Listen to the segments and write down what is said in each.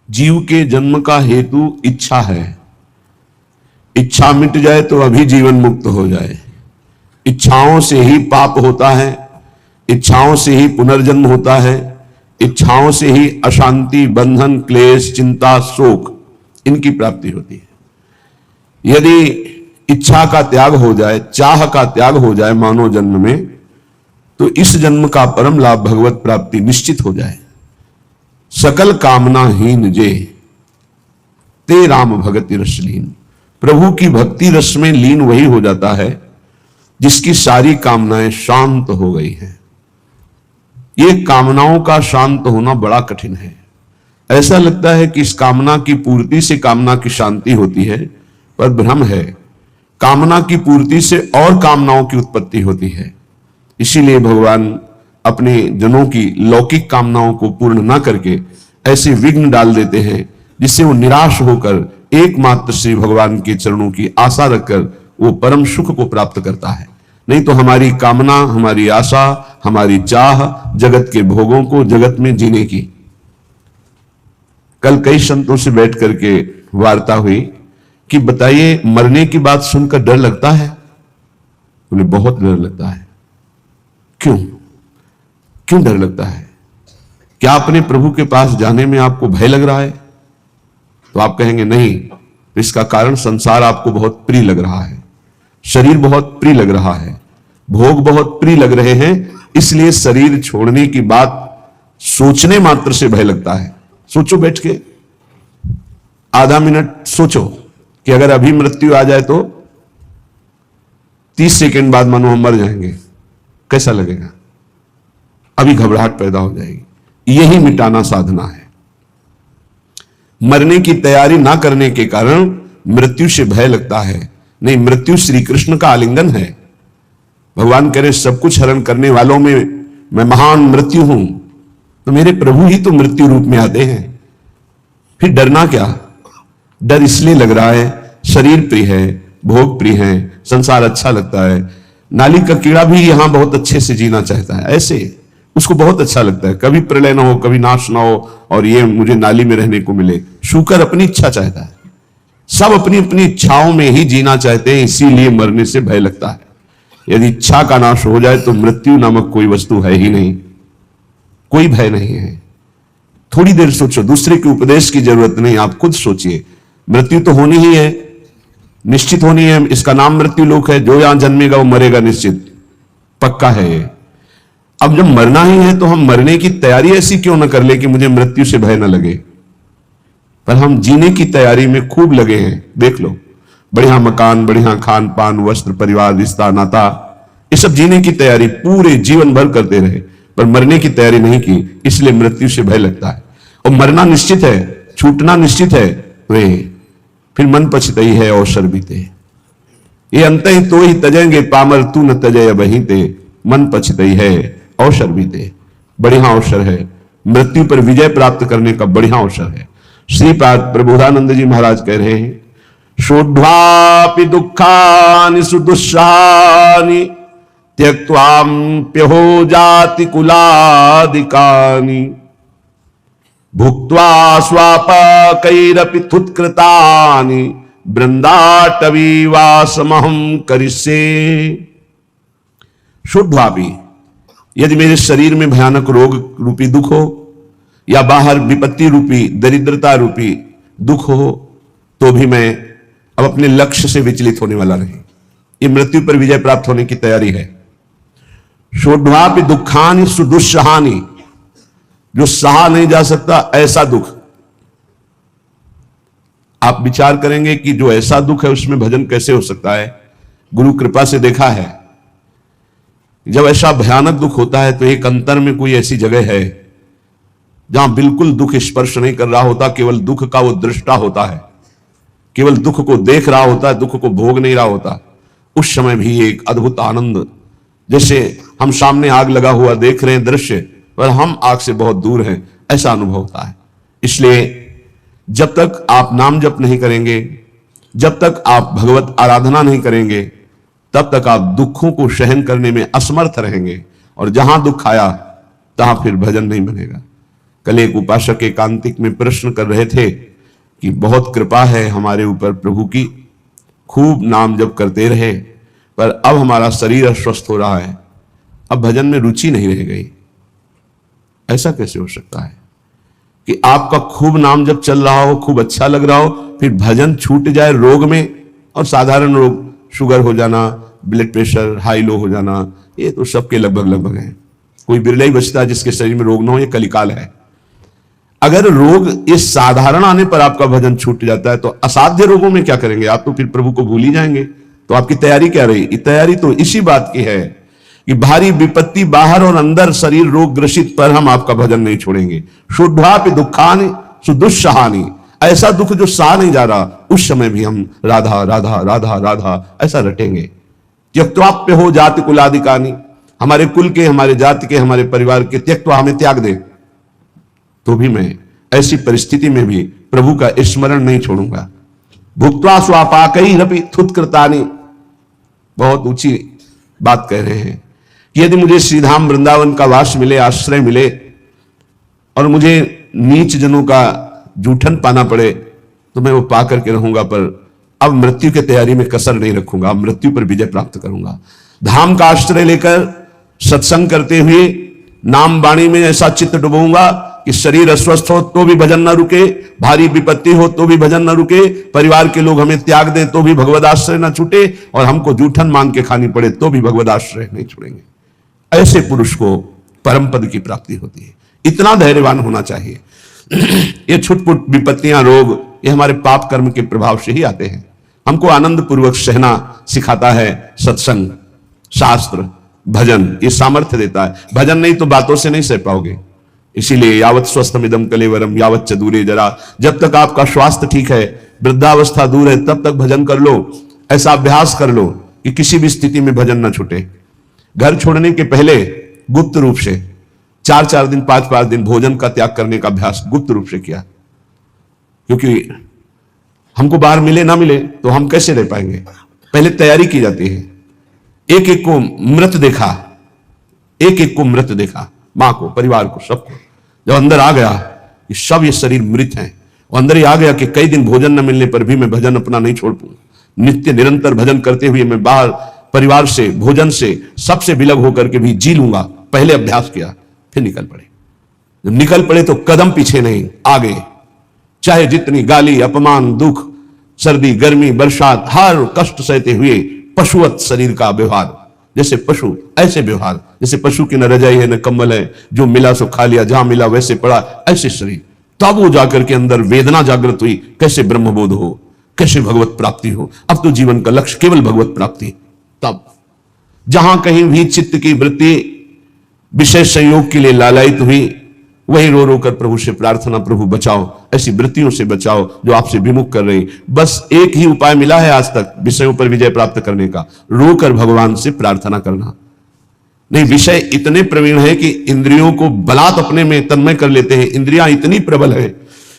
जीव के जन्म का हेतु इच्छा है। इच्छा मिट जाए तो अभी जीवन मुक्त हो जाए। इच्छाओं से ही पाप होता है, इच्छाओं से ही पुनर्जन्म होता है, इच्छाओं से ही अशांति, बंधन, क्लेश, चिंता, शोक इनकी प्राप्ति होती है। यदि इच्छा का त्याग हो जाए, चाह का त्याग हो जाए मानव जन्म में, तो इस जन्म का परम लाभ भगवत प्राप्ति निश्चित हो जाए। सकल कामनाहीन जे ते राम भगति रस लीन। प्रभु की भक्ति रस में लीन वही हो जाता है जिसकी सारी कामनाएं शांत हो गई हैं। ये कामनाओं का शांत होना बड़ा कठिन है। ऐसा लगता है कि इस कामना की पूर्ति से कामना की शांति होती है, पर भ्रम है। कामना की पूर्ति से और कामनाओं की उत्पत्ति होती है। इसीलिए भगवान अपने जनों की लौकिक कामनाओं को पूर्ण ना करके ऐसे विघ्न डाल देते हैं जिससे वो निराश होकर एकमात्र श्री भगवान के चरणों की आशा रखकर वो परम सुख को प्राप्त करता है। नहीं तो हमारी कामना, हमारी आशा, हमारी चाह जगत के भोगों को, जगत में जीने की। कल कई संतों से बैठ करके वार्ता हुई कि बताइए, मरने की बात सुनकर डर लगता है? उन्हें बहुत डर लगता है। क्यों डर लगता है? क्या अपने प्रभु के पास जाने में आपको भय लग रहा है? तो आप कहेंगे नहीं, इसका कारण संसार आपको बहुत प्रिय लग रहा है, शरीर बहुत प्रिय लग रहा है, भोग बहुत प्रिय लग रहे हैं, इसलिए शरीर छोड़ने की बात सोचने मात्र से भय लगता है। सोचो, बैठ के आधा मिनट सोचो कि अगर अभी मृत्यु आ जाए तो 30 सेकंड बाद मानो हम मर जाएंगे, कैसा लगेगा? अभी घबराहट पैदा हो जाएगी। यही मिटाना साधना है। मरने की तैयारी ना करने के कारण मृत्यु से भय लगता है। नहीं, मृत्यु श्री कृष्ण का आलिंगन है। भगवान कह रहे सब कुछ हरण करने वालों में मैं महान मृत्यु हूं, तो मेरे प्रभु ही तो मृत्यु रूप में आते हैं। फिर डरना क्या? डर इसलिए लग रहा है शरीर प्रिय है, भोग प्रिय है, संसार अच्छा लगता है। नाली का कीड़ा भी यहां बहुत अच्छे से जीना चाहता है, ऐसे उसको बहुत अच्छा लगता है, कभी प्रलय ना हो, कभी नाश ना हो, और ये मुझे नाली में रहने को मिले। शूकर अपनी इच्छा चाहता है। सब अपनी अपनी इच्छाओं में ही जीना चाहते हैं, इसीलिए मरने से भय लगता है। यदि इच्छा का नाश हो जाए तो मृत्यु नामक कोई वस्तु है ही नहीं, कोई भय नहीं है। थोड़ी देर सोचो, दूसरे के उपदेश की जरूरत नहीं, आप खुद सोचिए। मृत्यु तो होनी ही है, निश्चित होनी है। इसका नाम मृत्यु लोक है। जो यहां जन्मेगा वो मरेगा, निश्चित, पक्का है। अब जब मरना ही है तो हम मरने की तैयारी ऐसी क्यों ना कर ले कि मुझे मृत्यु से भय ना लगे, पर हम जीने की तैयारी में खूब लगे हैं। देख लो, बढ़िया मकान, बढ़िया खान पान, वस्त्र, परिवार, रिश्ता, नाता, ये सब जीने की तैयारी पूरे जीवन भर करते रहे, पर मरने की तैयारी नहीं की, इसलिए मृत्यु से भय लगता है। और मरना निश्चित है, छूटना निश्चित है, वे फिर मन पछतई है अवसर बीते। ये अंत ही तो ही तजेंगे पामर तू न तजय बहीते, मन पछतई है अवसर बीते। बढ़िया अवसर है, मृत्यु पर विजय प्राप्त करने का बढ़िया अवसर है। श्रीपाद प्रबोधानंद जी महाराज कह रहे हैं, शोढ्वापि दुःखानि सुदुस्सहानि त्यक्त्वाप्यहो जाति कुलादिकानि भुक्त्वा स्वापकैरपि थुत्कृतानि बृंदाटवी वासमहं करिष्ये। शोढ्वापि, यदि मेरे शरीर में भयानक रोग रूपी दुख हो या बाहर विपत्ति रूपी, दरिद्रता रूपी दुख हो, तो भी मैं अब अपने लक्ष्य से विचलित होने वाला नहीं। ये मृत्यु पर विजय प्राप्त होने की तैयारी है। शोढ्वापि दुखानि सुदुस्सहानि, जो सहा नहीं जा सकता ऐसा दुख। आप विचार करेंगे कि जो ऐसा दुख है उसमें भजन कैसे हो सकता है। गुरु कृपा से देखा है, जब ऐसा भयानक दुख होता है तो एक अंतर में कोई ऐसी जगह है जहां बिल्कुल दुख स्पर्श नहीं कर रहा होता, केवल दुख का वो दृष्टा होता है, केवल दुख को देख रहा होता है, दुख को भोग नहीं रहा होता। उस समय भी एक अद्भुत आनंद, जैसे हम सामने आग लगा हुआ देख रहे हैं दृश्य, पर हम आग से बहुत दूर हैं, ऐसा अनुभव होता है। इसलिए जब तक आप नाम जप नहीं करेंगे, जब तक आप भगवत आराधना नहीं करेंगे, तब तक आप दुखों को सहन करने में असमर्थ रहेंगे, और जहां दुख आया तहां फिर भजन नहीं बनेगा। कल एक उपासक एकांतिक में प्रश्न कर रहे थे कि बहुत कृपा है हमारे ऊपर प्रभु की, खूब नाम जप करते रहे, पर अब हमारा शरीर अस्वस्थ हो रहा है, अब भजन में रुचि नहीं रह गई। ऐसा कैसे हो सकता है कि आपका खूब नाम जप चल रहा हो, खूब अच्छा लग रहा हो, फिर भजन छूट जाए रोग में? और साधारण रोग, शुगर हो जाना, ब्लड प्रेशर हाई लो हो जाना, ये तो सबके लगभग लगभग है। कोई बिरला ही बचता है जिसके शरीर में रोग ना हो, ये कलिकाल है। अगर रोग इस साधारण आने पर आपका भजन छूट जाता है तो असाध्य रोगों में क्या करेंगे आप? तो फिर प्रभु को भूल ही जाएंगे। तो आपकी तैयारी क्या रही? तैयारी तो इसी बात की है कि भारी विपत्ति बाहर और अंदर शरीर रोग ग्रसित पर हम आपका भजन नहीं छोड़ेंगे। शुद्धापि दुखानि सुदुस्सहानि, ऐसा दुख जो सहा नहीं जा रहा, उस समय भी हम राधा राधा राधा राधा ऐसा रटेंगे। त्यक्त्वाप्य हो जाति कुलादिकानि, हमारे कुल के, हमारे जाति के, हमारे परिवार के त्यक्त्वा हमें त्याग दे, तो भी मैं ऐसी परिस्थिति में भी प्रभु का स्मरण नहीं छोड़ूंगा। भुक्त्वा स्वापाकैरपि थुत्कृतानि, बहुत ऊंची बात कह रहे हैं कि यदि मुझे श्रीधाम वृंदावन का वास मिले, आश्रय मिले, और मुझे नीच जनों का जूठन पाना पड़े, तो मैं वो पा करके रहूंगा, पर अब मृत्यु की तैयारी में कसर नहीं रखूंगा, अब मृत्यु पर विजय प्राप्त करूंगा। धाम का आश्रय लेकर सत्संग करते हुए नाम वाणी में ऐसा चित्त डुबाऊंगा कि शरीर अस्वस्थ हो तो भी भजन न रुके, भारी विपत्ति हो तो भी भजन न रुके, परिवार के लोग हमें त्याग दें तो भी भगवद आश्रय न छूटे, और हमको जूठन मांग के खानी पड़े तो भी भगवद आश्रय नहीं छोड़ेंगे। ऐसे पुरुष को परम पद की प्राप्ति होती है। इतना धैर्यवान होना चाहिए। ये छुटपुट विपत्तियां, रोग, ये हमारे पाप कर्म के प्रभाव से ही आते हैं। हमको आनंद पूर्वक सहना सिखाता है सत्संग, शास्त्र, भजन, ये सामर्थ्य देता है। भजन नहीं तो बातों से नहीं सह पाओगे। इसीलिए यावत स्वस्थमिदं कलेवरम यावत च दूरे जरा, जब तक आपका स्वास्थ्य ठीक है, वृद्धावस्था दूर है, तब तक भजन कर लो। ऐसा अभ्यास कर लो कि किसी भी स्थिति में भजन न छूटे। घर छोड़ने के पहले गुप्त रूप से 4-4 दिन, 5-5 दिन भोजन का त्याग करने का अभ्यास गुप्त रूप से किया, क्योंकि हमको बाहर मिले ना मिले तो हम कैसे रह पाएंगे। पहले तैयारी की जाती है। एक एक को मृत देखा, एक एक को मृत देखा, मां को, परिवार को, सबको। जब अंदर आ गया कि सब ये शरीर मृत हैं, और अंदर ही आ गया कि कई दिन भोजन न मिलने पर भी मैं भजन अपना नहीं छोड़ पाऊं, नित्य निरंतर भजन करते हुए मैं बाहर परिवार से, भोजन से, सबसे विलग होकर के भी जी लूंगा। पहले अभ्यास किया, फिर निकल पड़े। जब निकल पड़े तो कदम पीछे नहीं, आगे। चाहे जितनी गाली, अपमान, दुख, सर्दी, गर्मी, बरसात, हर कष्ट सहते हुए पशुवत शरीर का व्यवहार, जैसे पशु ऐसे व्यवहार, जैसे पशु की न रजाई है न कंबल है, जो मिला सो खा लिया, जहां मिला वैसे पड़ा, ऐसे शरीर। तब वो जाकर के अंदर वेदना जागृत हुई, कैसे ब्रह्मबोध हो, कैसे भगवत प्राप्ति हो। अब तो जीवन का लक्ष्य केवल भगवत प्राप्ति। तब जहां कहीं भी चित्त की वृत्ति विषय संयोग के लिए लालायित हुई, वही रो रो कर प्रभु से प्रार्थना, प्रभु बचाओ, ऐसी वृत्तियों से बचाओ जो आपसे विमुख कर रही। बस एक ही उपाय मिला है आज तक विषयों पर विजय प्राप्त करने का, रोकर भगवान से प्रार्थना करना। नहीं, विषय इतने प्रवीण है कि इंद्रियों को बलात् अपने में तन्मय कर लेते हैं। इंद्रियां इतनी प्रबल है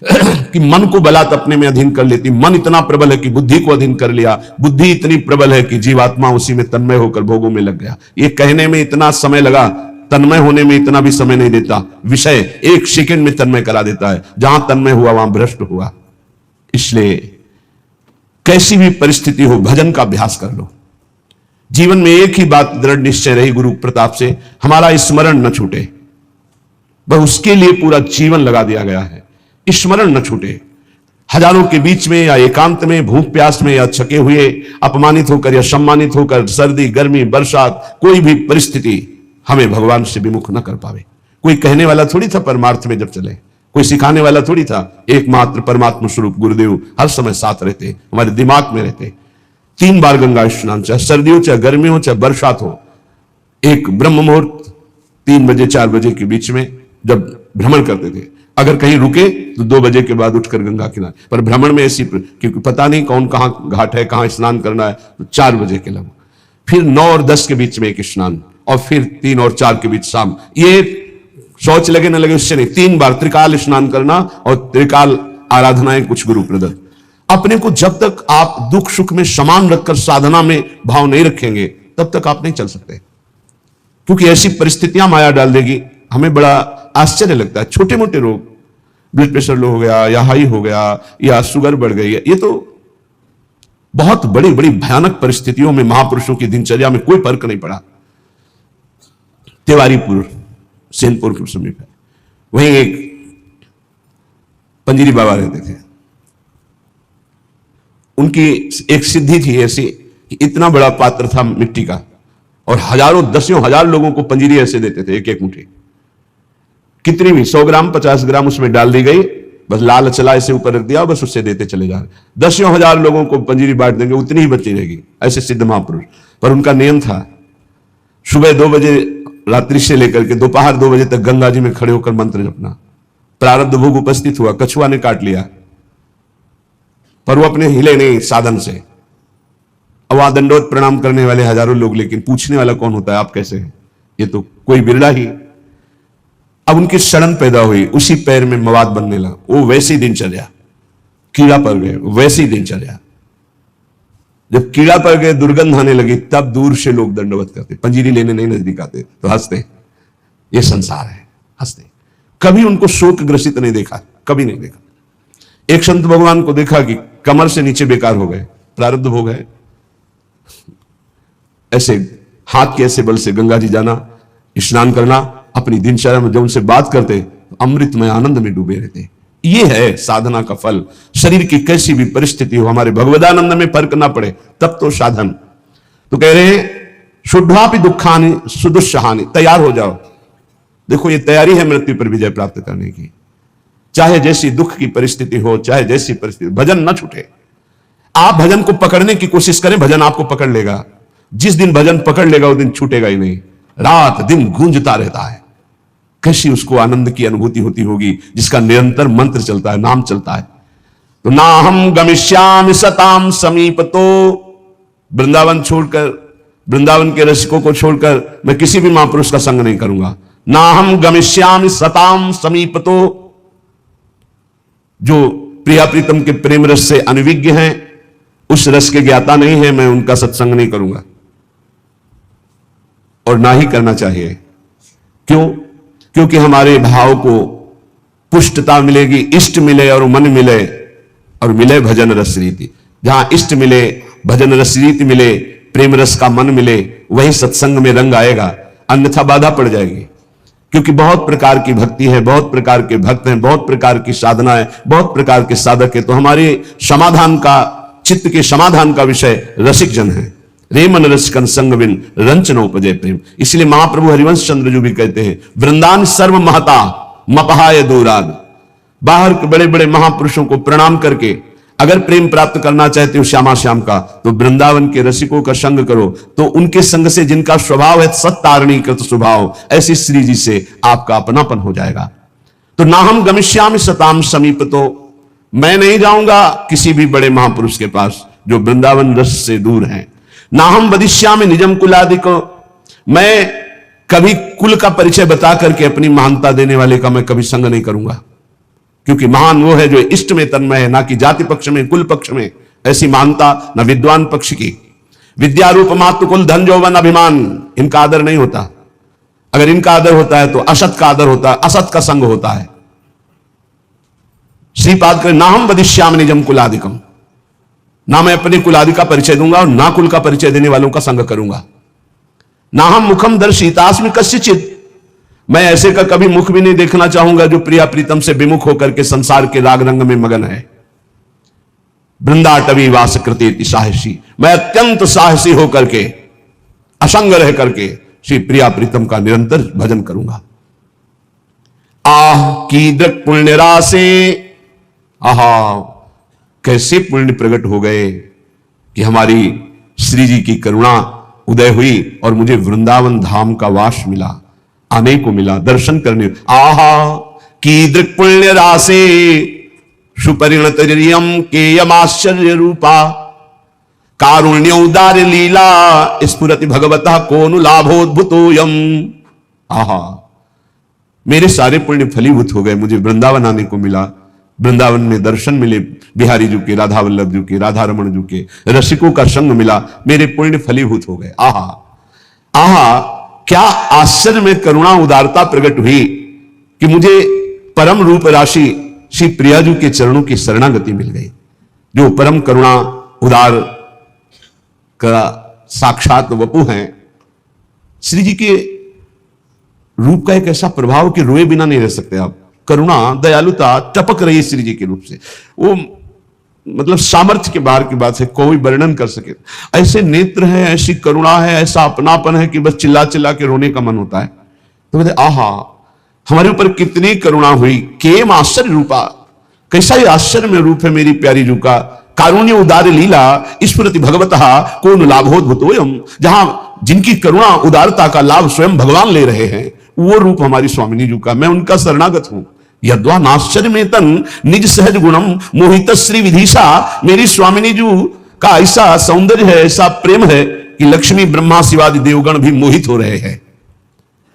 कि मन को बलात् अपने में अधीन कर लेती। मन इतना प्रबल है कि बुद्धि को अधीन कर लिया। बुद्धि इतनी प्रबल है कि जीवात्मा उसी में तन्मय होकर भोगों में लग गया। ये कहने में इतना समय लगा, तन्मय होने में इतना भी समय नहीं देता। विषय 1 सेकंड में तन्मय करा देता है। जहां तन्मय हुआ वहां भ्रष्ट हुआ। इसलिए कैसी भी परिस्थिति हो, भजन का अभ्यास कर लो। जीवन में एक ही बात दृढ़ निश्चय रही गुरु प्रताप से, हमारा स्मरण न छूटे। वह उसके लिए पूरा जीवन लगा दिया गया है, स्मरण न छूटे। हजारों के बीच में या एकांत में, भूख प्यास में, या छके हुए, अपमानित होकर या सम्मानित होकर, सर्दी, गर्मी, बरसात, कोई भी परिस्थिति हमें भगवान से विमुख न कर पावे। कोई कहने वाला थोड़ी था परमार्थ में जब चले, कोई सिखाने वाला थोड़ी था। एकमात्र परमात्मा स्वरूप गुरुदेव हर समय साथ रहते, हमारे दिमाग में रहते। 3 बार गंगा स्नान, चाहे सर्दी हो, चाहे गर्मी हो, चाहे बरसात हो। एक ब्रह्म मुहूर्त 3 बजे 4 बजे के बीच में जब भ्रमण करते थे, अगर कहीं रुके तो 2 बजे के बाद उठकर गंगा किनारे पर भ्रमण में ऐसी, क्योंकि पता नहीं कौन कहां घाट है, कहां स्नान करना है, तो 4 बजे के लगभग। फिर 9 और 10 के बीच में एक स्नान, और फिर 3 और 4 के बीच शाम। ये शौच लगे न लगे उससे नहीं, 3 बार त्रिकाल स्नान करना और त्रिकाल आराधनाएं कुछ गुरु प्रदत्त। अपने को जब तक आप दुख सुख में समान रखकर साधना में भाव नहीं रखेंगे, तब तक आप नहीं चल सकते, क्योंकि ऐसी परिस्थितियां माया डाल देगी। हमें बड़ा आश्चर्य लगता है। छोटे मोटे रोग, ब्लड प्रेशर लो हो गया या हाई हो गया या शुगर बढ़ गई, ये तो बहुत बड़ी बड़ी भयानक परिस्थितियों में महापुरुषों की दिनचर्या में कोई फर्क नहीं पड़ा। तिवारीपुर सेनपुर के समीप है, वहीं एक पंजीरी बाबा रहते थे। उनकी एक सिद्धि थी ऐसी कि इतना बड़ा पात्र था मिट्टी का, और हजारों दसियों हजार लोगों को पंजीरी ऐसे देते थे, एक एक मुट्ठी, कितनी भी 100 ग्राम 50 ग्राम उसमें डाल दी गई, बस लाल चला ऐसे ऊपर रख दिया, बस उससे देते चले जा रहे। दसियों हजार लोगों को पंजीरी बांट देंगे, उतनी ही बची रहेगी। ऐसे सिद्ध महापुरुष। पर उनका नियम था, सुबह 2 बजे रात्रि से लेकर के दोपहर 2 बजे तक गंगा जी में खड़े होकर मंत्र जपना। प्रारब्ध भोग उपस्थित हुआ, कछुआ ने काट लिया, पर वो अपने हिले नहीं साधन से। अब वहां दंडोत प्रणाम करने वाले हजारों लोग, लेकिन पूछने वाला कौन होता है, आप कैसे हैं? ये तो कोई बिरला ही। अब उनकी सड़न पैदा हुई, उसी पैर में मवाद बनने लगा, वो वैसी दिनचर्या, कीड़ा पड़ गए, वैसी दिनचर्या। जब कीड़ा पड़ गए, दुर्गंध आने लगी, तब दूर से लोग दंडवत करते, पंजीरी लेने नहीं नजदीक आते, तो हंसते, ये संसार है, हंसते। कभी उनको शोक ग्रसित नहीं देखा, कभी नहीं देखा। एक संत भगवान को देखा कि कमर से नीचे बेकार हो गए, प्रारब्ध भोग है। ऐसे हाथ के ऐसे बल से गंगा जी जाना, स्नान करना, अपनी दिनचर्या में जब उनसे बात करते तो अमृतमय आनंद में डूबे रहते। ये है साधना का फल। शरीर की कैसी भी परिस्थिति हो, हमारे भगवदानंद में फर्क ना पड़े, तब तो साधन। तो कह रहे हैं शुद्धापि दुखानि सुदुस्सहानि, तैयार हो जाओ। देखो ये तैयारी है मृत्यु पर विजय प्राप्त करने की। चाहे जैसी दुख की परिस्थिति हो, चाहे जैसी परिस्थिति, भजन न छूटे। आप भजन को पकड़ने की कोशिश करें, भजन आपको पकड़ लेगा। जिस दिन भजन पकड़ लेगा वो दिन छूटेगा ही नहीं, रात दिन गूंजता रहता है। कैसी उसको आनंद की अनुभूति होती होगी जिसका निरंतर मंत्र चलता है, नाम चलता है। तो ना हम गमिष्यामि सताम समीपतो, वृंदावन छोड़कर, वृंदावन के रसिकों को छोड़कर मैं किसी भी महापुरुष का संग नहीं करूंगा। ना हम गमिष्यामि सताम समीपतो, जो प्रिया प्रीतम के प्रेम रस से अनविज्ञ हैं, उस रस के ज्ञाता नहीं है, मैं उनका सत्संग नहीं करूंगा और ना ही करना चाहिए। क्यों? क्योंकि हमारे भाव को पुष्टता मिलेगी, इष्ट मिले और मन मिले, और मिले भजन रस रीति। जहां इष्ट मिले, भजन रस रीति मिले, प्रेम रस का मन मिले, वही सत्संग में रंग आएगा, अन्यथा बाधा पड़ जाएगी। क्योंकि बहुत प्रकार की भक्ति है, बहुत प्रकार के भक्त हैं, बहुत प्रकार की साधना है, बहुत प्रकार के साधक है। तो हमारे समाधान का, चित्त के समाधान का विषय रसिक जन है। रे मन रसिकन संग बिन रंचन उपजय प्रेम। इसलिए महाप्रभु हरिवंश चंद्र जी भी कहते हैं, वृंदान सर्व महता मपहाय दूराग। बाहर के बड़े बड़े महापुरुषों को प्रणाम करके अगर प्रेम प्राप्त करना चाहते हो श्यामा श्याम का, तो वृंदावन के रसिकों का संग करो। तो उनके संग से, जिनका स्वभाव है सत्तारणीकृत स्वभाव, ऐसी श्री जी से आपका अपनापन हो जाएगा। तो ना हम गमिष्यामि सताम समीप, तो मैं नहीं जाऊंगा किसी भी बड़े महापुरुष के पास जो वृंदावन रस से दूर हैं। ना हम वदिष्यामि निजम कुलादिको, मैं कभी कुल का परिचय बता करके अपनी महानता देने वाले का मैं कभी संग नहीं करूंगा। क्योंकि महान वो है जो इष्ट में तन्मय है, ना कि जाति पक्ष में, कुल पक्ष में। ऐसी महानता न विद्वान पक्ष की। विद्यारूप मातु कुल धन जौवन अभिमान, इनका आदर नहीं होता। अगर इनका आदर होता है तो असत का आदर होता है, असत का संग होता है। श्रीपाद करें, ना हम वदिष्यामि निजम कुलादिकम, ना मैं अपने कुलादि का परिचय दूंगा और ना कुल का परिचय देने वालों का संग करूंगा। ना हम मुखम दर्शितास्मि कस्यचित्, मैं ऐसे का कभी मुख भी नहीं देखना चाहूंगा जो प्रिया प्रीतम से विमुख होकर के संसार के राग रंग में मगन है। वृंदाटवी वास कृते साहसी, मैं अत्यंत साहसी होकर के, असंग रह करके श्री प्रिया प्रीतम का निरंतर भजन करूंगा। आह की दृक पुण्य राशे, आहा कैसे पुण्य प्रकट हो गए कि हमारी श्री जी की करुणा उदय हुई और मुझे वृंदावन धाम का वास मिला, आने को मिला, दर्शन करने। आहा की दृक पुण्य राशे सुपरिणत केयमाश्चर्य रूपा, कारुण्य उदार लीला स्फुरति भगवतः कोनु लाभोद्भुतोयम। आहा, मेरे सारे पुण्य फलीभूत हो गए, मुझे वृंदावन आने को मिला, वृंदावन में दर्शन मिले, बिहारी जी के, राधा वल्लभ जी के, राधा रमण जी के, रसिकों का संग मिला, मेरे पुण्य फलीभूत हो गए। आहा आहा, क्या आश्चर्य में करुणा उदारता प्रकट हुई कि मुझे परम रूप राशि श्री प्रियाजू के चरणों की शरणागति मिल गई, जो परम करुणा उदार का साक्षात वपु हैं। श्री जी के रूप का एक ऐसा प्रभाव कि रोए बिना नहीं रह सकते आप। करुणा दयालुता टपक रही है श्री जी के रूप से, वो मतलब सामर्थ्य के बाहर की बात है, कोई वर्णन कर सके। ऐसे नेत्र है, ऐसी करुणा है, ऐसा अपनापन है कि बस चिल्ला चिल्ला के रोने का मन होता है। तो कहते आहा हमारे ऊपर कितनी करुणा हुई, केम आश्चर्य रूपा, कैसा ही आश्चर्य में रूप है मेरी प्यारी जू का। कारुण्य उदार लीला स्फुरति भगवतः कौन लाभोद्भुतोयम, जहां जिनकी करुणा उदारता का लाभ स्वयं भगवान ले रहे हैं, वो रूप हमारी स्वामिनी जू का। मैं उनका शरणागत हूं। यद्वा नाश्चर्य में तन निज सहज गुणम मोहित श्री विधिशा, मेरी स्वामिनी जू का ऐसा सौंदर्य है, ऐसा प्रेम है कि लक्ष्मी ब्रह्मा शिवादि देवगण भी मोहित हो रहे हैं।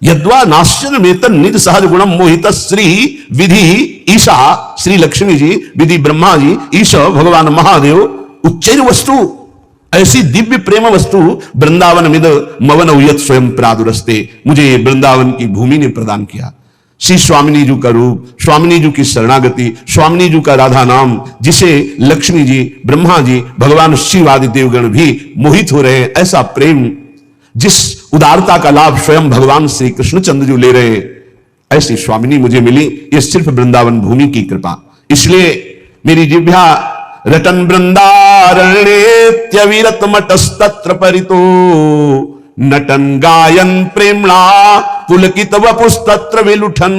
यद्वा नाश्चर्य में तन निज सहज गुणम मोहित श्री विधि ईशा, श्री लक्ष्मी जी, विधि ब्रह्मा जी, ईश भगवान महादेव, उच्चैर वस्तु, ऐसी दिव्य प्रेम वस्तु वृंदावन मिद मवन उयत स्वयं प्रादुरस्ते, मुझे वृंदावन की भूमि ने प्रदान किया। श्री स्वामिनी जू का रूप, स्वामिनी जू की शरणागति, स्वामिनी जू का राधा नाम, जिसे लक्ष्मी जी, ब्रह्मा जी, भगवान शिव आदि देवगण भी मोहित हो रहे हैं। ऐसा प्रेम, जिस उदारता का लाभ स्वयं भगवान श्री कृष्णचंद्र जी ले रहे हैं, ऐसी स्वामिनी मुझे मिली। ये सिर्फ वृंदावन भूमि की कृपा। इसलिए मेरी जिह्वा रटन वृंदारण्येत्यविरत मटस्तत्र परितो, नटन गायन प्रेमणा पुलकित वपुस्तत्र विलुठन,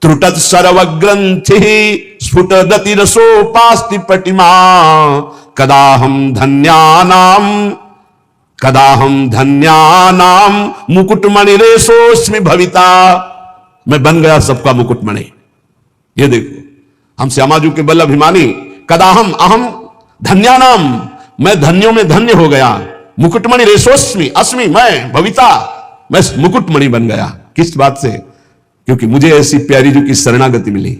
त्रुटत सर्वग्रंथि स्फुटदति रसोपास्ति पटिमा, कदाहम धन्यानाम मुकुटमणि रेशोस्मि भविता, मैं बन गया सबका मुकुटमणि। ये देखो हम श्यामाजू के बल अभिमानी। कदाहम अहम धन्यानाम, मैं धन्यों में धन्य हो गया। मुकुटमणि रेशोस्मि अस्मि, मैं भविता, मैं मुकुटमणि बन गया। किस बात से? क्योंकि मुझे ऐसी प्यारी जू की शरणागति मिली,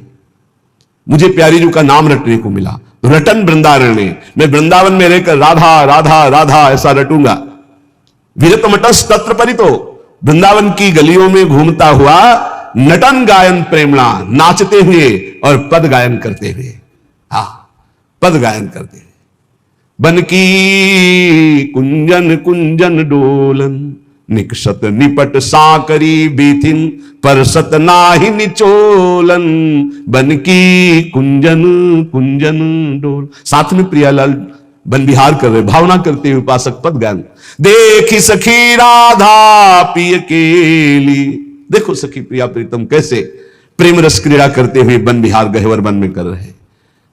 मुझे प्यारी जू का नाम रटने को मिला। तो रटन वृंदारण्य, मैं वृंदावन में रहकर राधा राधा राधा ऐसा रटूंगा। विरत मटस तत्र परितो, वृंदावन की गलियों में घूमता हुआ, नटन गायन प्रेमणा, नाचते हुए और पद गायन करते हुए। हाँ, पद गायन करते हुए। बनकी कुंजन कुंजन डोलन, निकसत निपट साकरी बीथिन, परसत नाहि निचोलन, बनकी कुंजन कुंजन डोल। साथ में प्रियालाल बन विहार कर रहे, भावना करते हुए उपासक पद गायन। देखी सखी राधा पिय केली, देखो सखी प्रिया प्रीतम कैसे प्रेम रस क्रीड़ा करते हुए बन विहार गहवर वन में कर रहे।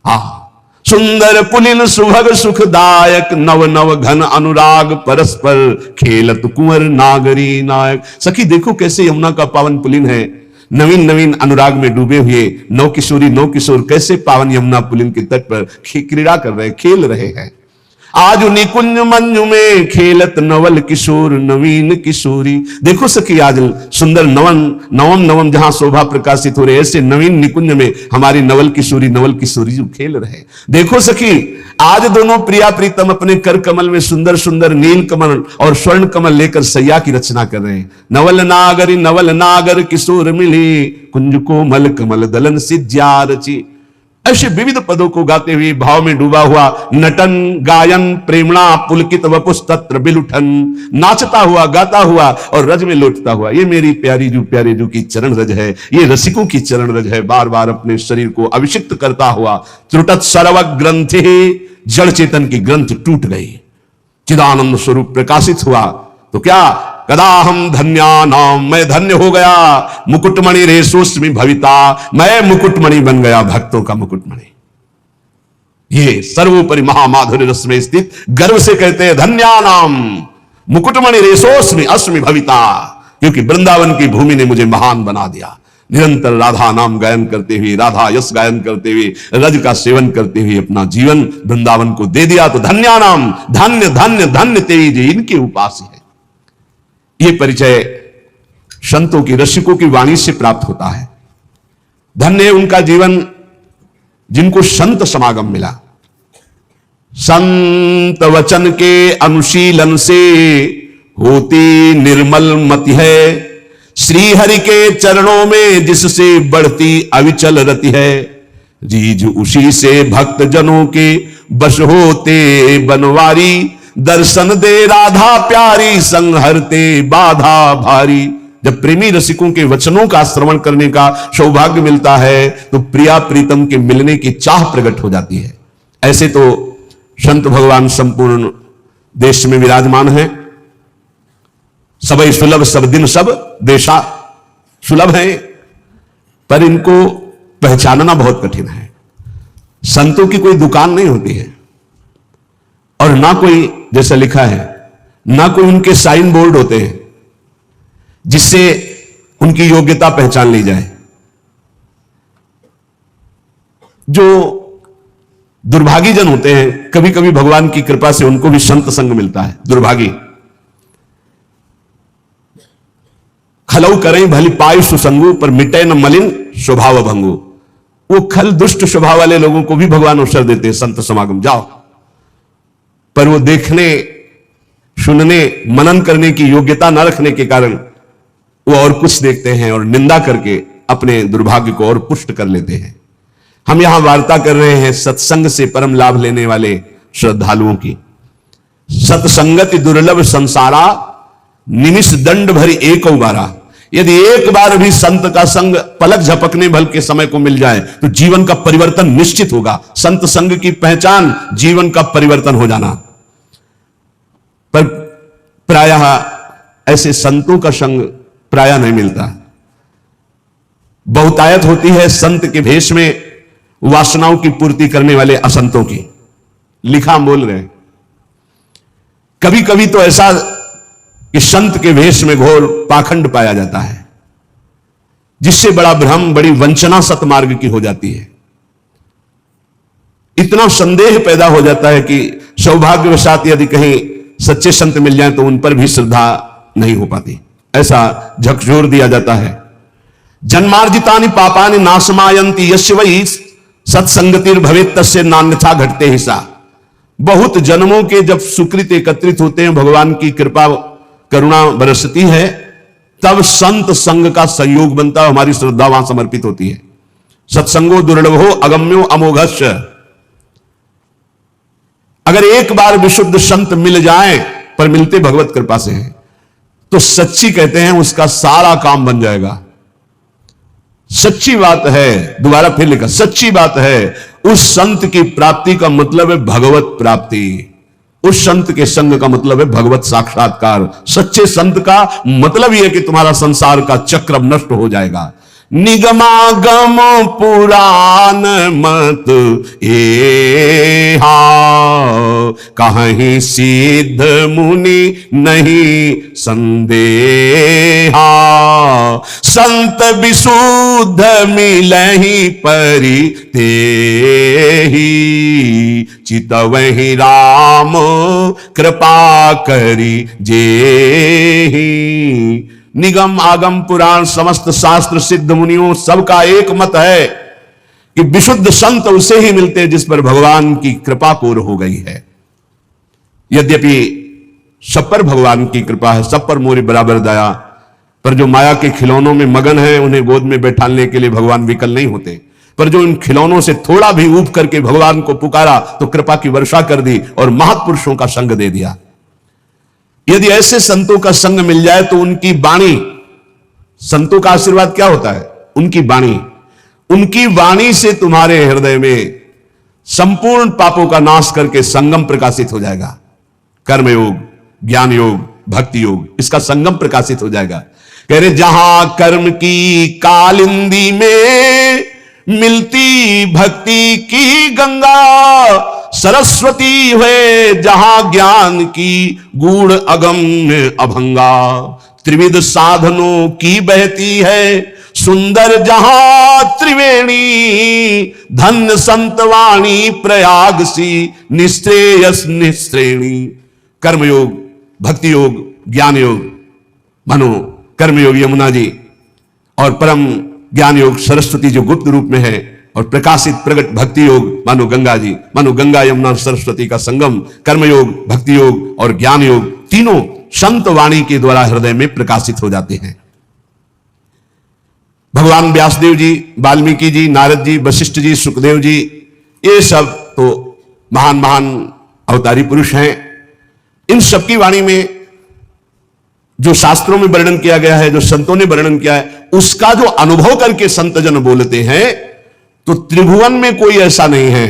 हाँ, सुंदर पुलिन सुभग सुखदायक, नव नव घन अनुराग परस्पर, खेलत कुंवर नागरी नायक। सखी देखो कैसे यमुना का पावन पुलिन है, नवीन नवीन अनुराग में डूबे हुए नौ किशोरी नौ किशोर कैसे पावन यमुना पुलिन के तट पर क्रीड़ा कर रहे, खेल रहे हैं। आज निकुंज मंजु में खेलत नवल किशोर नवीन किशोरी। देखो सखी आज सुंदर नवम जहां शोभा प्रकाशित हो रहे, ऐसे नवीन निकुंज में हमारी नवल किशोरी जो खेल रहे। देखो सखी आज दोनों प्रिया प्रीतम अपने कर कमल में सुंदर सुंदर नील कमल और स्वर्ण कमल लेकर सैया की रचना कर रहे हैं। नवल नागर किशोर मिले, कुंज को मल कमल दलन सिज्या रची। ऐसे विविध पदों को गाते हुए भाव में डूबा हुआ, नटन गायन प्रेमणा पुलकित वपुस्तत्र बिलुठन, नाचता हुआ गाता हुआ और रज में लौटता हुआ। ये मेरी प्यारे जू की चरण रज है, ये रसिकों की चरण रज है। बार बार अपने शरीर को अभिषिक्त करता हुआ, त्रुटत सर्व ग्रंथि, जड़ चेतन की ग्रंथ टूट गई, चिदानंद स्वरूप प्रकाशित हुआ। तो क्या कदाहम धन्यानाम, मैं धन्य हो गया। मुकुटमणि रेशोस्मि भविता, मैं मुकुटमणि बन गया, भक्तों का मुकुटमणि। ये सर्वोपरि महामाधुर्य रस में स्थित गर्व से कहते हैं धन्यानाम मुकुटमणि रेशोस्मि अस्मि भविता, क्योंकि वृंदावन की भूमि ने मुझे महान बना दिया। निरंतर राधा नाम गायन करते हुए, राधा यश गायन करते हुए, रज का सेवन करते हुए अपना जीवन वृंदावन को दे दिया। तो धन्यानाम, धन्य धन्य धन्य तेरी जी इनके उपास है। ये परिचय संतों की, रसिकों की वाणी से प्राप्त होता है। धन्य उनका जीवन जिनको संत समागम मिला। संत वचन के अनुशीलन से होती निर्मल मति है, श्री हरि के चरणों में जिससे बढ़ती अविचल रति है, रीझ उसी से भक्त जनों के बश होते बनवारी, दर्शन दे राधा प्यारी संहरते बाधा भारी। जब प्रेमी रसिकों के वचनों का श्रवण करने का सौभाग्य मिलता है तो प्रिया प्रीतम के मिलने की चाह प्रकट हो जाती है। ऐसे तो संत भगवान संपूर्ण देश में विराजमान हैं। सबई सुलभ सब दिन सब देशा सुलभ है, पर इनको पहचानना बहुत कठिन है। संतों की कोई दुकान नहीं होती है और ना कोई, जैसा लिखा है, ना कोई उनके साइन बोर्ड होते हैं जिससे उनकी योग्यता पहचान ली जाए। जो दुर्भागी जन होते हैं, कभी कभी भगवान की कृपा से उनको भी संत संग मिलता है। दुर्भागी खलऊ करें भली पायु सुसंगु, पर मिटे न मलिन स्वभाव भंगु। वो खल दुष्ट स्वभाव वाले लोगों को भी भगवान अवसर देते हैं, संत समागम जाओ, पर वो देखने, सुनने, मनन करने की योग्यता न रखने के कारण वो और कुछ देखते हैं और निंदा करके अपने दुर्भाग्य को और पुष्ट कर लेते हैं। हम यहां वार्ता कर रहे हैं सत्संग से परम लाभ लेने वाले श्रद्धालुओं की। सत्संगति दुर्लभ संसारा, निमिष दंड भरी एक बारा। यदि एक बार भी संत का संग पलक झपकने भल के समय को मिल जाए तो जीवन का परिवर्तन निश्चित होगा। संत संग की पहचान जीवन का परिवर्तन हो जाना। पर प्रायः ऐसे संतों का संग प्रायः नहीं मिलता। बहुतायत होती है संत के भेष में वासनाओं की पूर्ति करने वाले असंतों की। लिखा बोल रहे, कभी कभी तो ऐसा कि संत के वेश में घोर पाखंड पाया जाता है, जिससे बड़ा भ्रम, बड़ी वंचना सतमार्ग की हो जाती है। इतना संदेह पैदा हो जाता है कि सौभाग्यवशात यदि कहीं सच्चे संत मिल जाएं तो उन पर भी श्रद्धा नहीं हो पाती। ऐसा झकझोर दिया जाता है। जन्मार्जितानि पापानि नाशमायन्ति यस्य वै सत्संगतिर भवेत् तस्य नान्यथा घटते हिस्सा। बहुत जन्मों के जब सुकृत एकत्रित होते हैं, भगवान की कृपा करुणा बरसती है, तब संत संग का संयोग बनता है, हमारी श्रद्धा वहां समर्पित होती है। सत्संगो दुर्लभो अगम्यो अमोघस्य। अगर एक बार विशुद्ध संत मिल जाए, पर मिलते भगवत कृपा से हैं, तो सच्ची कहते हैं उसका सारा काम बन जाएगा। सच्ची बात है, दोबारा फिर लिखा, सच्ची बात है। उस संत की प्राप्ति का मतलब है भगवत प्राप्ति। उस संत के संग का मतलब है भगवत साक्षात्कार। सच्चे संत का मतलब यह है कि तुम्हारा संसार का चक्र नष्ट हो जाएगा। निगमागम पुराण मत ए कहीं सिद्ध मुनि नहीं संदेहा। संत विशुद्ध मिलहि परि तेहि चितवहि राम कृपा करि जेहि। निगम आगम पुराण समस्त शास्त्र सिद्ध मुनियों सबका एक मत है कि विशुद्ध संत उसे ही मिलते हैं जिस पर भगवान की कृपा पूर्ण हो गई है। यद्यपि सब पर भगवान की कृपा है, सब पर मोरी बराबर दया, पर जो माया के खिलौनों में मगन है उन्हें गोद में बैठाने के लिए भगवान विकल नहीं होते। पर जो इन खिलौनों से थोड़ा भी ऊब करके भगवान को पुकारा तो कृपा की वर्षा कर दी और महापुरुषों का संग दे दिया। यदि ऐसे संतों का संग मिल जाए तो उनकी वाणी, संतों का आशीर्वाद क्या होता है? उनकी वाणी से तुम्हारे हृदय में संपूर्ण पापों का नाश करके संगम प्रकाशित हो जाएगा। कर्म योग, ज्ञान योग, भक्ति योग, इसका संगम प्रकाशित हो जाएगा। कह रहे जहां कर्म की कालिंदी में मिलती भक्ति की गंगा, सरस्वती हुए जहां ज्ञान की गूढ़ अगम्य अभंगा। त्रिविध साधनों की बहती है सुंदर जहां त्रिवेणी, धन्य संतवाणी प्रयाग सी निश्रेयस निश्रेणी। कर्मयोग, भक्ति योग, ज्ञान योग मानो कर्मयोग यमुना जी और परम ज्ञान योग सरस्वती जो गुप्त रूप में है, और प्रकाशित प्रकट भक्ति योग मानो गंगा जी, मानो गंगा यमुना सरस्वती का संगम। कर्मयोग, भक्ति योग और ज्ञान योग तीनों संत वाणी के द्वारा हृदय में प्रकाशित हो जाते हैं। भगवान व्यासदेव जी, वाल्मीकि जी, नारद जी, वशिष्ठ जी, सुखदेव जी, ये सब तो महान महान अवतारी पुरुष हैं। इन सबकी वाणी में जो शास्त्रों में वर्णन किया गया है, जो संतों ने वर्णन किया है, उसका जो अनुभव करके संत जन बोलते हैं, तो त्रिभुवन में कोई ऐसा नहीं है,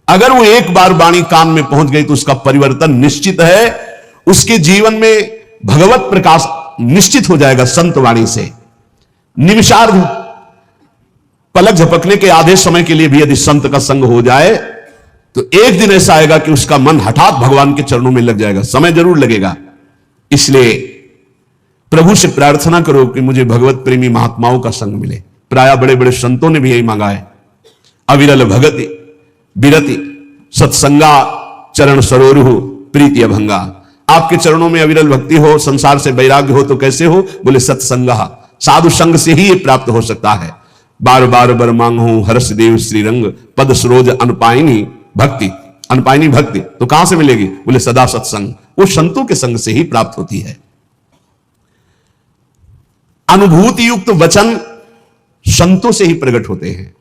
अगर वो एक बार वाणी कान में पहुंच गई तो उसका परिवर्तन निश्चित है, उसके जीवन में भगवत प्रकाश निश्चित हो जाएगा। संत वाणी से निमिषार्ध, पलक झपकने के आधे समय के लिए भी यदि संत का संग हो जाए तो एक दिन ऐसा आएगा कि उसका मन हठात भगवान के चरणों में लग जाएगा। समय जरूर लगेगा। इसलिए प्रभु से प्रार्थना करो कि मुझे भगवत प्रेमी महात्माओं का संग मिले। प्राय बड़े बड़े संतों ने भी यही मांगा है। अविरल भगति विरति सत्संगा चरण सरोरुहु प्रीति अभंगा। आपके चरणों में अविरल भक्ति हो, संसार से वैराग्य हो, तो कैसे हो? बोले सत्संगा, साधु संग से ही ये प्राप्त हो सकता है। बार बार बर मांगू हर्ष देव श्रीरंग, पद सरोज अनपायनी भक्ति। अनपायनी भक्ति तो कहां से मिलेगी? बोले सदा सत्संग, वो संतों के संग से ही प्राप्त होती है। अनुभूति युक्त वचन संतों से ही प्रकट होते हैं।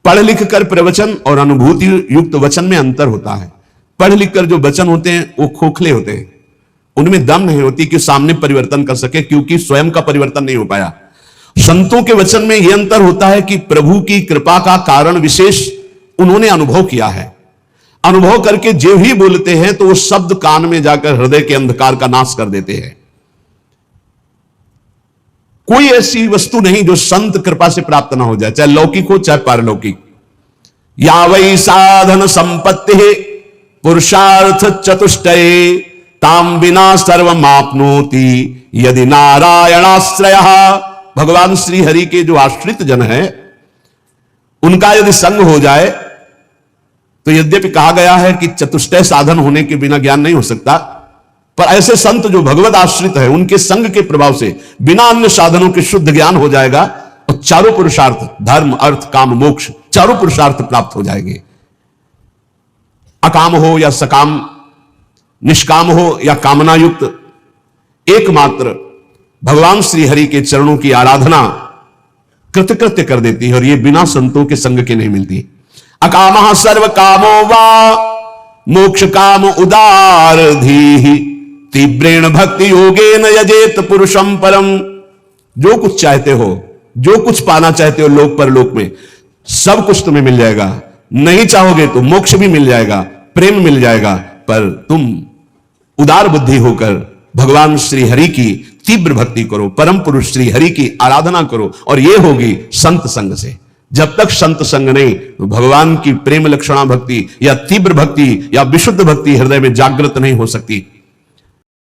पढ़ लिख कर प्रवचन और अनुभूति युक्त वचन में अंतर होता है। पढ़ लिख कर जो वचन होते हैं वो खोखले होते हैं, उनमें दम नहीं होती कि सामने परिवर्तन कर सके, क्योंकि स्वयं का परिवर्तन नहीं हो पाया। संतों के वचन में यह अंतर होता है कि प्रभु की कृपा का कारण विशेष उन्होंने अनुभव किया है। अनुभव करके जो ही बोलते हैं तो वो शब्द कान में जाकर हृदय के अंधकार का नाश कर देते हैं। कोई ऐसी वस्तु नहीं जो संत कृपा से प्राप्त ना हो जाए, चाहे लौकिक हो चाहे पारलौकिक। या वै साधन संपत्ति पुरुषार्थ चतुष्टये ताम बिना सर्वमाप्नोति यदि नारायणाश्रय। भगवान श्री हरि के जो आश्रित जन है उनका यदि संग हो जाए तो यद्यपि कहा गया है कि चतुष्टय साधन होने के बिना ज्ञान नहीं हो सकता, पर ऐसे संत जो भगवत आश्रित है उनके संग के प्रभाव से बिना अन्य साधनों के शुद्ध ज्ञान हो जाएगा और चारों पुरुषार्थ धर्म अर्थ काम मोक्ष चारों पुरुषार्थ प्राप्त हो जाएंगे। अकाम हो या सकाम, निष्काम हो या कामना युक्त, एकमात्र भगवान श्री हरि के चरणों की आराधना कृतकृत्य कर देती है, और ये बिना संतों के संग के नहीं मिलती। अकामः सर्व कामो वा मोक्ष काम उदार धीहि तीव्रेण भक्ति योगेन यजेत पुरुषम परम। जो कुछ चाहते हो, जो कुछ पाना चाहते हो लोक परलोक में, सब कुछ तुम्हें मिल जाएगा। नहीं चाहोगे तो मोक्ष भी मिल जाएगा, प्रेम मिल जाएगा, पर तुम उदार बुद्धि होकर भगवान श्री हरि की तीव्र भक्ति करो, परम पुरुष श्री हरि की आराधना करो, और यह होगी संत संग से। जब तक संत संग नहीं तो भगवान की प्रेम लक्षणा भक्ति या तीव्र भक्ति या विशुद्ध भक्ति हृदय में जागृत नहीं हो सकती।